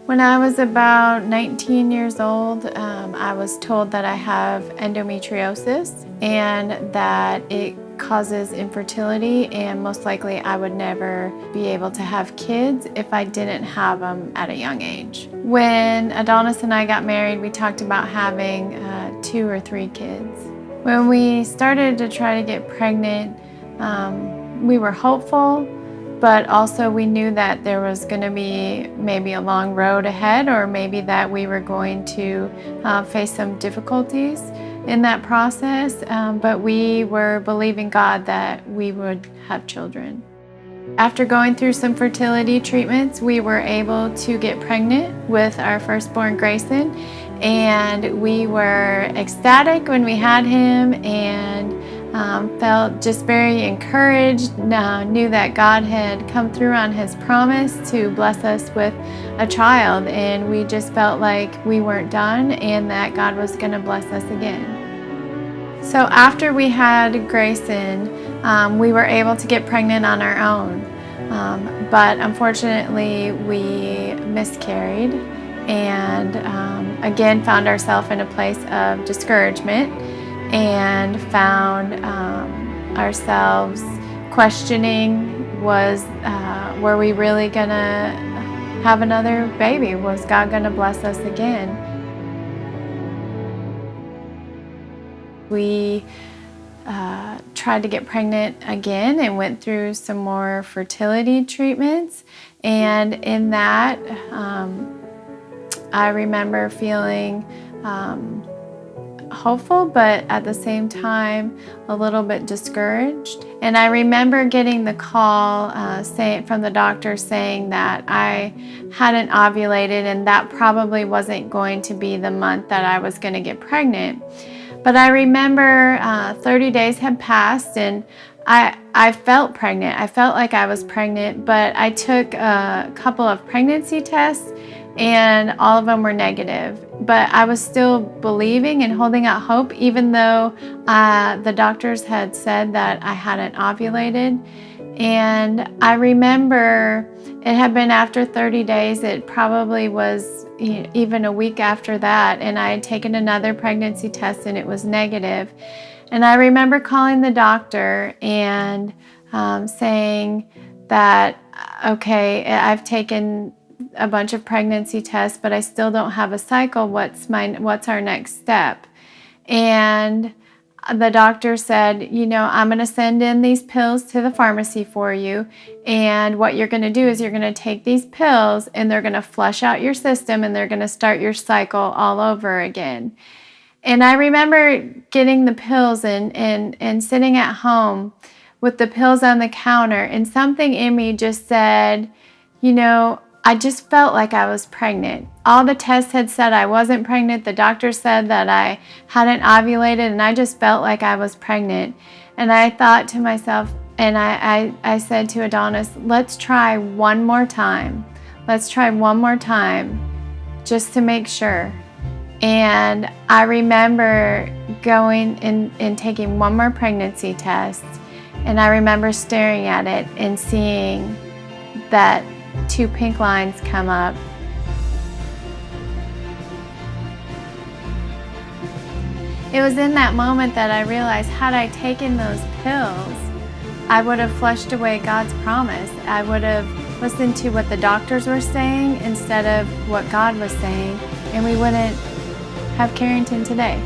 When I was about 19 years old, I was told that I have endometriosis and that it causes infertility, and most likely I would never be able to have kids if I didn't have them at a young age. When Adonis and I got married, we talked about having 2 or 3 kids. When we started to try to get pregnant, we were hopeful, but also we knew that there was going to be maybe a long road ahead, or maybe that we were going to face some difficulties in that process, but we were believing God that we would have children. After going through some fertility treatments, we were able to get pregnant with our firstborn, Grayson, and we were ecstatic when we had him, and felt just very encouraged, knew that God had come through on His promise to bless us with a child, and we just felt like we weren't done and that God was going to bless us again. So after we had Grayson, we were able to get pregnant on our own, but unfortunately we miscarried and again found ourselves in a place of discouragement and found ourselves questioning, were we really gonna have another baby? Was God gonna bless us again? We tried to get pregnant again and went through some more fertility treatments, and in that I remember feeling hopeful, but at the same time a little bit discouraged. And I remember getting the call from the doctor saying that I hadn't ovulated and that probably wasn't going to be the month that I was going to get pregnant. But I remember 30 days had passed and I felt pregnant. I felt like I was pregnant, but I took a couple of pregnancy tests and all of them were negative. But I was still believing and holding out hope, even though the doctors had said that I hadn't ovulated. And I remember it had been after 30 days, it probably was even a week after that, and I had taken another pregnancy test and it was negative. And I remember calling the doctor and saying that, okay, I've taken a bunch of pregnancy tests, but I still don't have a cycle. What's our next step? And the doctor said, I'm going to send in these pills to the pharmacy for you. And what you're going to do is you're going to take these pills and they're going to flush out your system and they're going to start your cycle all over again. And I remember getting the pills and sitting at home with the pills on the counter, and something in me just said, I just felt like I was pregnant. All the tests had said I wasn't pregnant. The doctor said that I hadn't ovulated, and I just felt like I was pregnant. And I thought to myself, and I said to Adonis, let's try one more time. Let's try one more time just to make sure. And I remember going and taking one more pregnancy test, and I remember staring at it and seeing that 2 pink lines come up. It was in that moment that I realized, had I taken those pills, I would have flushed away God's promise. I would have listened to what the doctors were saying instead of what God was saying, and we wouldn't have Carrington today.